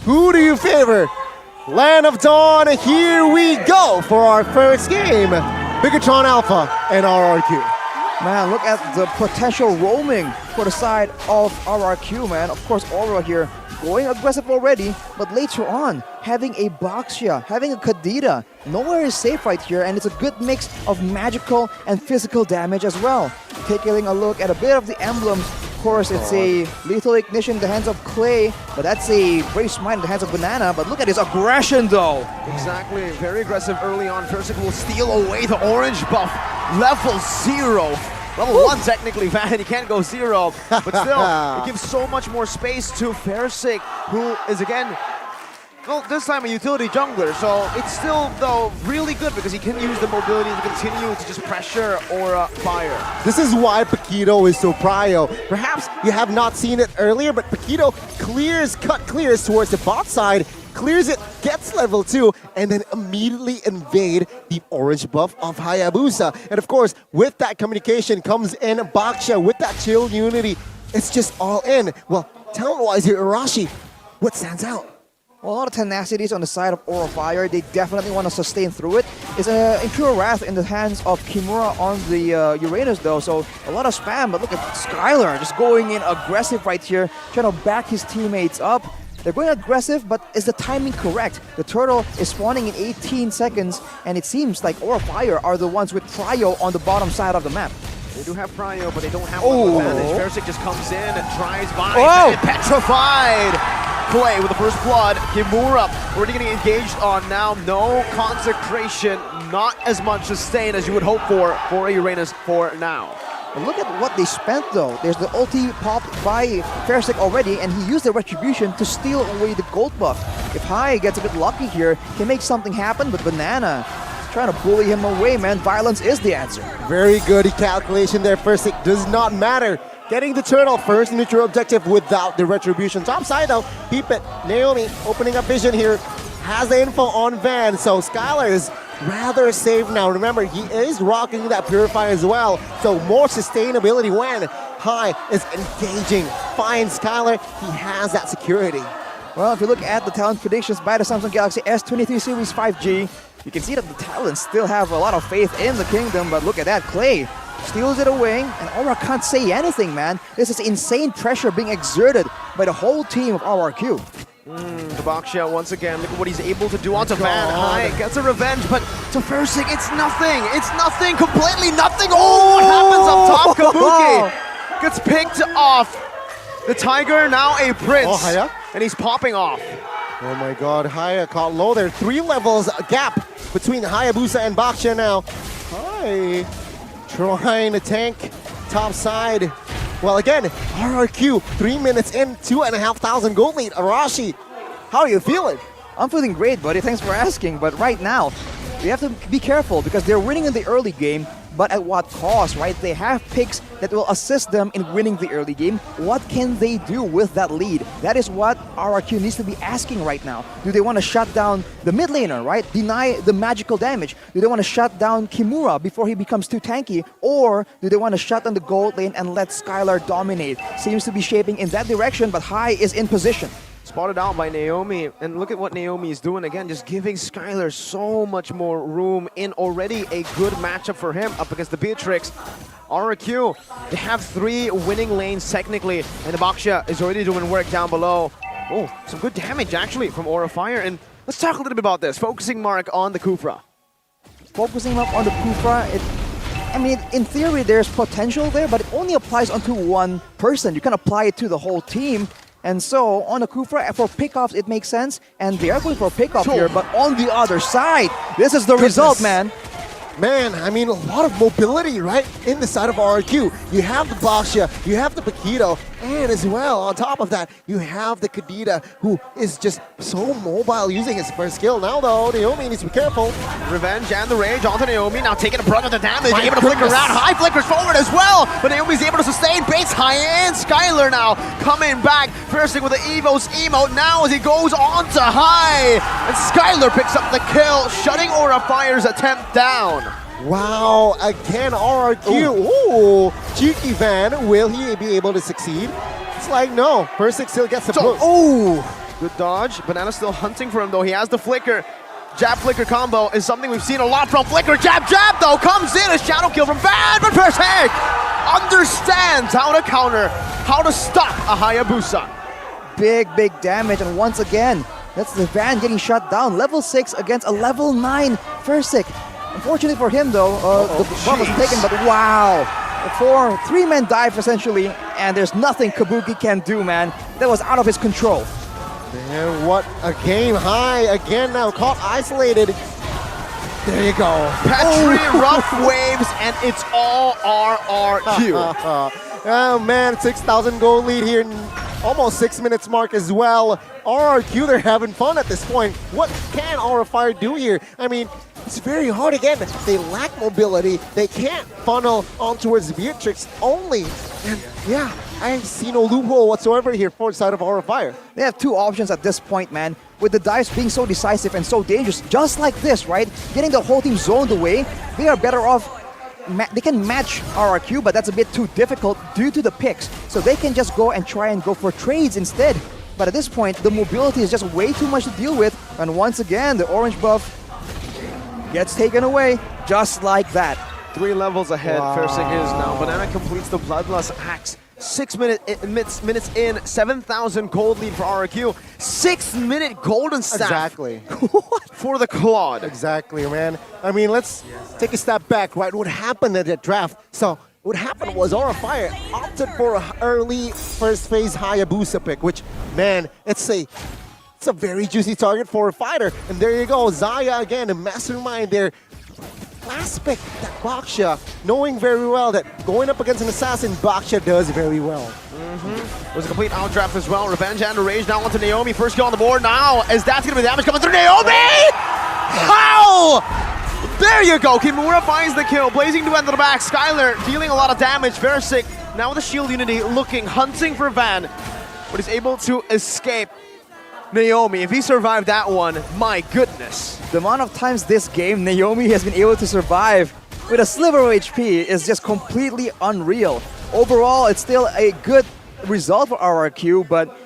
Who do you favor? Land of Dawn, here we go for our first game. Bigatron Alpha and RRQ. Man, look at the potential roaming for the side of RRQ, man. Of course, Aura here going aggressive already, but later on, having a Boxia, having a Kadita, nowhere is safe right here, and it's a good mix of magical and physical damage as well. Taking a look at a bit of the emblems. Of course, it's a lethal ignition in the hands of Clay, but that's a brave smite in the hands of Banana. But look at his aggression, though. Exactly, very aggressive early on. Versik will steal away the orange buff. Level 0. Level 1 technically, Van, he can't go 0. But still, it gives so much more space to Versik, who is again, well, this time a utility jungler, so it's still, though, really good because he can use the mobility to continue to just pressure Aura Fire. This is why Paquito is so prio. Perhaps you have not seen it earlier, but Paquito clears towards the bot side, clears it, gets level 2, and then immediately invade the orange buff of Hayabusa. And of course, with that communication comes in Boxia with that chill unity. It's just all in. Well, talent-wise here, Arashi, what stands out? Well, a lot of tenacities on the side of Aura Fire. They definitely want to sustain through it. It's a Impure Wrath in the hands of Kimura on the Uranus, though, so a lot of spam. But look at Skylar just going in aggressive right here, trying to back his teammates up. They're going aggressive, but is the timing correct? The turtle is spawning in 18 seconds, and it seems like Aura Fire are the ones with Prio on the bottom side of the map. They do have Prio, but they don't have one advantage. Versik just comes in and tries by. Oh! Petrified! Play with the first blood. Kimura already getting engaged on now. No consecration, not as much sustain as you would hope for a Uranus for now. But look at what they spent, though. There's the ulti popped by Versik already, and he used the Retribution to steal away the gold buff. If Hai gets a bit lucky here, can make something happen, but Banana trying to bully him away, man. Violence is the answer. Very good calculation there. Versik does not matter. Getting the turtle first neutral objective without the retribution. Top side though, peep it. Naomi opening up vision here. Has the info on Van, so Skylar is rather safe now. Remember, he is rocking that Purify as well, so more sustainability when Hai is engaging. Finds Skylar, he has that security. Well, if you look at the talent predictions by the Samsung Galaxy S23 Series 5G, you can see that the talents still have a lot of faith in the kingdom, but look at that, Clay steals it away, and Aura can't say anything, man. This is insane pressure being exerted by the whole team of RRQ. The Boxia once again, look at what he's able to do onto Van. Hai gets a revenge, but to Versik, it's nothing. It's nothing, completely nothing. Oh, what happens up top? Kabuki gets picked off. The Tiger, now a Prince, and he's popping off. Oh my god, Haya caught low there. 3 levels gap between Hayabusa and Boxia now. Hai trying to tank top side. Well, again, RRQ, 3 minutes in, 2,500 gold lead. Arashi, how are you feeling? I'm feeling great, buddy. Thanks for asking. But right now, we have to be careful because they're winning in the early game, but at what cost, right? They have picks that will assist them in winning the early game. What can they do with that lead? That is what RRQ needs to be asking right now. Do they want to shut down the mid laner, right? Deny the magical damage? Do they want to shut down Kimura before he becomes too tanky? Or do they want to shut down the gold lane and let Skylar dominate? Seems to be shaping in that direction, but Hai is in position. Spotted out by Naomi, and look at what Naomi is doing again, just giving Skylar so much more room in already a good matchup for him up against the Beatrix. RRQ, they have 3 winning lanes technically, and the Boxia is already doing work down below. Oh, some good damage actually from Aura Fire, and let's talk a little bit about this. Focusing mark on the Kufra. Focusing up on the Kufra, I mean, in theory there's potential there, but it only applies onto one person. You can apply it to the whole team. And so, on the Kufra, for pickoffs, it makes sense. And they are going for a pickoff here, but on the other side, this is the result, man. Man, I mean, a lot of mobility, right, in the side of RRQ. You have the Boxia, you have the Paquito, and as well, on top of that, you have the Kadita, who is just so mobile using his first skill. Now, though, Naomi needs to be careful. Revenge and the rage onto Naomi, now taking a brunt of the damage, able to flicker around. Hai flickers forward as well, but Naomi's able to sustain. Bates Hai and Skylar now coming back. Versik with the Evo's emote now as he goes on to Hai. And Skylar picks up the kill, shutting Aura Fire's attempt down. Wow, again, RRQ. Ooh, cheeky Van. Will he be able to succeed? It's like, no. Versik still gets the push. Ooh, Good dodge. Banana still hunting for him though. He has the flicker. Jab flicker combo is something we've seen a lot from Flicker. Jab though comes in, a shadow kill from Van, but Perseg understands how to counter, how to stop a Hayabusa. Big damage, and once again, that's the Van getting shut down. Level 6 against a level 9 Persig. Unfortunately for him though, the bomb was taken, but wow. 3-man dive essentially, and there's nothing Kabuki can do, man. That was out of his control. Man, what a game. High again now, caught isolated. There you go. Petri, rough waves, and it's all RRQ. Oh man, 6,000 gold lead here, almost 6 minutes mark as well. RRQ, they're having fun at this point. What can Aura Fire do here? I mean, it's very hard again. They lack mobility. They can't funnel on towards Beatrix only. And yeah, I see no loophole whatsoever here for the side of Aura Fire. They have two options at this point, man. With the dives being so decisive and so dangerous, just like this, right? Getting the whole team zoned away, they are better off. They can match RRQ, but that's a bit too difficult due to the picks. So they can just go and try and go for trades instead. But at this point, the mobility is just way too much to deal with. And once again, the orange buff gets taken away just like that. 3 levels ahead, Wow. Persig is now. Banana completes the Bloodlust Axe. 6 minutes in, 7,000 gold lead for RRQ. 6-minute golden staff Exactly. for the Claude. Exactly, man. I mean, let's take a step back, right? What happened at that draft? So what happened was Aura Fire opted for an early first phase Hayabusa pick, which, man, it's a very juicy target for a fighter. And there you go, Zaya again, a mastermind there. Last pick, that Baksha, knowing very well that going up against an assassin, Baksha does very well. It was a complete outdraft as well. Revenge and Rage now onto Naomi. First kill on the board now. As that's going to be damage coming through Naomi! How? There you go. Kimura finds the kill. Blazing to end to the back. Skylar dealing a lot of damage. Versik now with the shield unity looking, hunting for Van. But he's able to escape Naomi. If he survived that one, my goodness. The amount of times this game Naomi has been able to survive with a sliver of HP is just completely unreal. Overall, it's still a good result for RRQ, but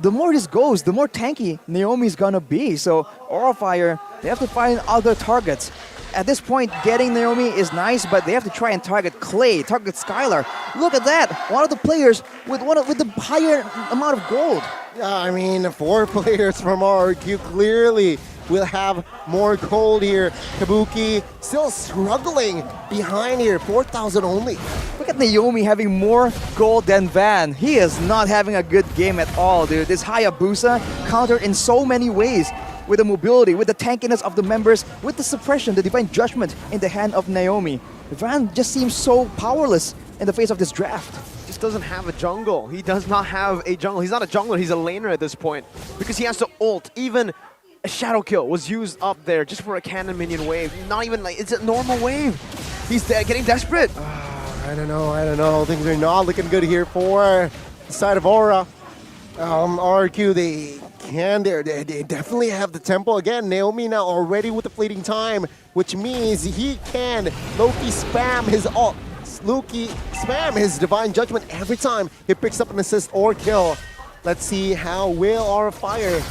the more this goes, the more tanky Naomi's gonna be. So Aura Fire, they have to find other targets. At this point, getting Naomi is nice, but they have to try and target Clay, target Skylar. Look at that, one of the players with the higher amount of gold. I mean, 4 players from RRQ clearly will have more gold here. Kabuki still struggling behind here, 4,000 only. Look at Naomi having more gold than Van. He is not having a good game at all, dude. This Hayabusa countered in so many ways. With the mobility, with the tankiness of the members, with the suppression, the divine judgment in the hand of Naomi. Van just seems so powerless in the face of this draft. Just doesn't have a jungle. He does not have a jungle. He's not a jungler, he's a laner at this point. Because he has to ult. Even a shadow kill was used up there just for a cannon minion wave. Not even like, it's a normal wave. He's getting desperate. I don't know. Things are not looking good here for the side of Aura. RRQ, they definitely have the tempo again. Naomi now already with the fleeting time, which means he can Loki spam his ult. Loki spam his divine judgment every time he picks up an assist or kill. Let's see how will Aura Fire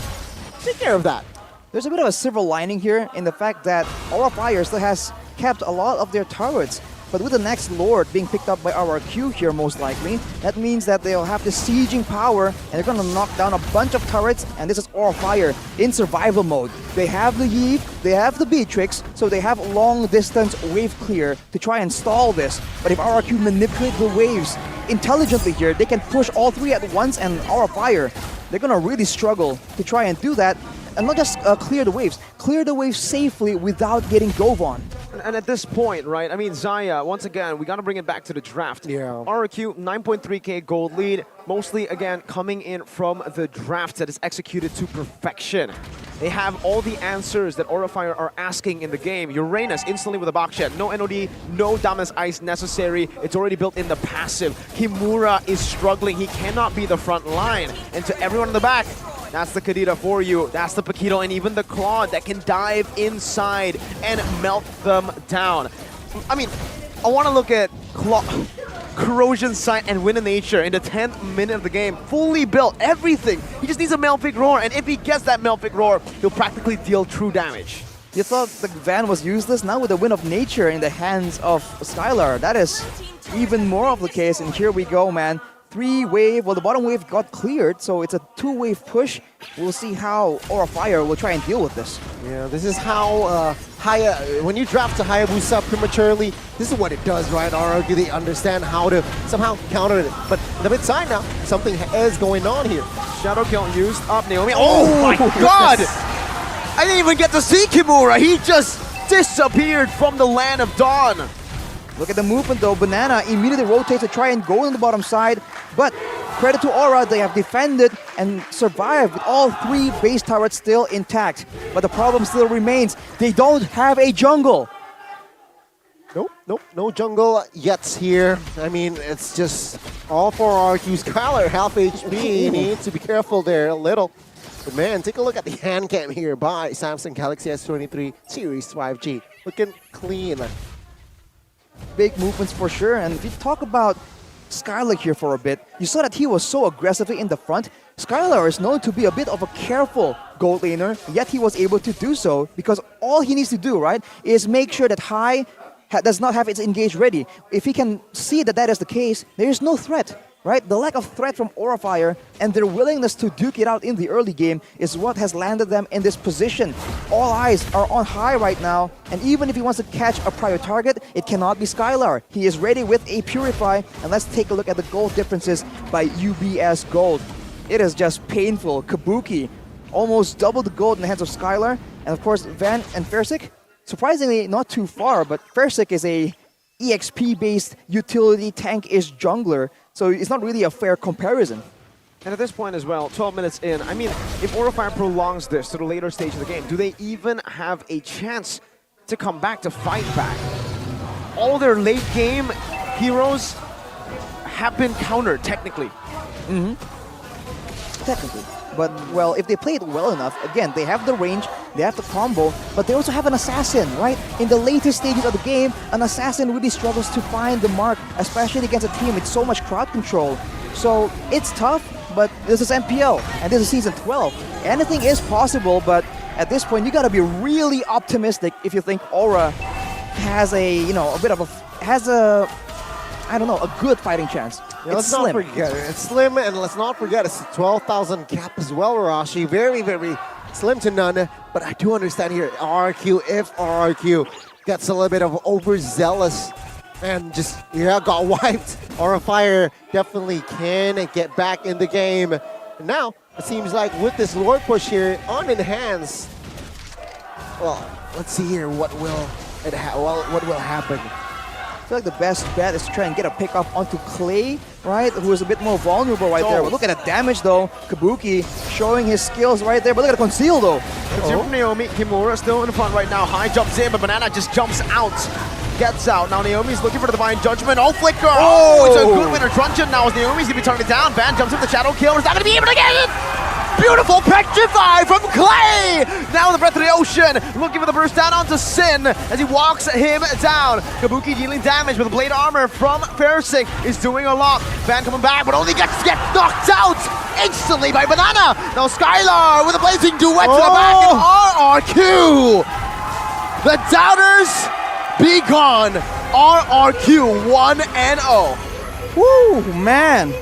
take care of that. There's a bit of a silver lining here in the fact that Aura Fire still has kept a lot of their turrets. But with the next Lord being picked up by RRQ here most likely, that means that they'll have the sieging power and they're gonna knock down a bunch of turrets, and this is Aura Fire in survival mode. They have the Yve, they have the Beatrix, so they have long distance wave clear to try and stall this. But if RRQ manipulate the waves intelligently here, they can push all 3 at once, and Aura Fire, they're gonna really struggle to try and do that. And not just clear the waves safely without getting dove on. And at this point, right, I mean, Zaya, once again, we got to bring it back to the draft. Yeah. RRQ, 9.3k gold lead, mostly, again, coming in from the draft that is executed to perfection. They have all the answers that Aura Fire are asking in the game. Uranus instantly with a Baksha. No NOD, no Damas Ice necessary. It's already built in the passive. Kimura is struggling. He cannot be the front line. And to everyone in the back, that's the Kadita for you. That's the Paquito and even the Claude that can dive inside and melt them down. I mean, I want to look at Corrosion Sight and Wind of Nature in the 10th minute of the game. Fully built, everything. He just needs a Malefic Roar, and if he gets that Malefic Roar, he'll practically deal true damage. You thought the Van was useless? Now with the Wind of Nature in the hands of Skylar, that is even more of the case, and here we go, man. 3-wave, well, the bottom wave got cleared, so it's a 2-wave push. We'll see how Aura Fire will try and deal with this. Yeah, this is how when you draft a Hayabusa prematurely, this is what it does, right? RRQ, they understand how to somehow counter it. But the mid side now, something is going on here. Shadow Kill used up Naomi. Oh my god! I didn't even get to see Kimura. He just disappeared from the land of Dawn. Look at the movement though. Banana immediately rotates to try and go on the bottom side. But credit to Aura, they have defended and survived with all 3 base turrets still intact. But the problem still remains. They don't have a jungle. Nope, no jungle yet here. I mean, it's just all for RQ's Skylar, half HP. Needs to be careful there a little. But man, take a look at the hand cam here by Samsung Galaxy S23 Series 5G. Looking clean. Big movements for sure. And if you talk about Skylar here for a bit, you saw that he was so aggressively in the front. Skylar is known to be a bit of a careful gold laner, yet he was able to do so because all he needs to do, right, is make sure that High does not have its engage ready. If he can see that that is the case, there is no threat. Right? The lack of threat from Aura Fire and their willingness to duke it out in the early game is what has landed them in this position. All eyes are on High right now, and even if he wants to catch a prior target, it cannot be Skylar. He is ready with a Purify, and let's take a look at the gold differences by UBS Gold. It is just painful. Kabuki almost double the gold in the hands of Skylar, and of course Van and Fersik, surprisingly not too far, but Fersik is a EXP-based utility tank-ish jungler, so it's not really a fair comparison. And at this point as well, 12 minutes in, I mean, if Aura Fire prolongs this to the later stage of the game, do they even have a chance to come back, to fight back? All their late game heroes have been countered, technically. Technically. But, well, if they play it well enough, again, they have the range, they have the combo, but they also have an assassin, right? In the later stages of the game, an assassin really struggles to find the mark, especially against a team with so much crowd control. So, it's tough, but this is MPL, and this is Season 12. Anything is possible, but at this point, you gotta be really optimistic if you think Aura has a, you know, a good fighting chance. Yeah, let's not forget it. It's slim, and let's not forget it's 12,000 cap as well, Arashi. Very, very slim to none. But I do understand here, RRQ, if RRQ gets a little bit of overzealous and just, got wiped, Aura Fire definitely can get back in the game. And now, it seems like with this Lord push here, unenhanced, well, let's see here what will happen. I feel like the best bet is to try and get a pick off onto Clay, right? Who is a bit more vulnerable right there. But look at the damage though. Kabuki showing his skills right there. But look at the conceal though. Conceal from Naomi. Kimura still in front right now. High jumps in, but Banana just jumps out. Gets out. Now Naomi's looking for the Divine Judgment. Oh, Flicker! Oh, it's a good winner. Truncheon now as Naomi's going to be turning it down. Van jumps in the Shadow Kill. Is not going to be able to get it! Beautiful Petrify from Clay! Now the Breath of the Ocean, looking for the burst down onto Sin as he walks him down. Kabuki dealing damage with Blade Armor from Fersik is doing a lot. Van coming back, but only gets knocked out instantly by Banana. Now Skylar with a blazing duet to the back and RRQ. The doubters be gone. RRQ 1-0. Woo, man.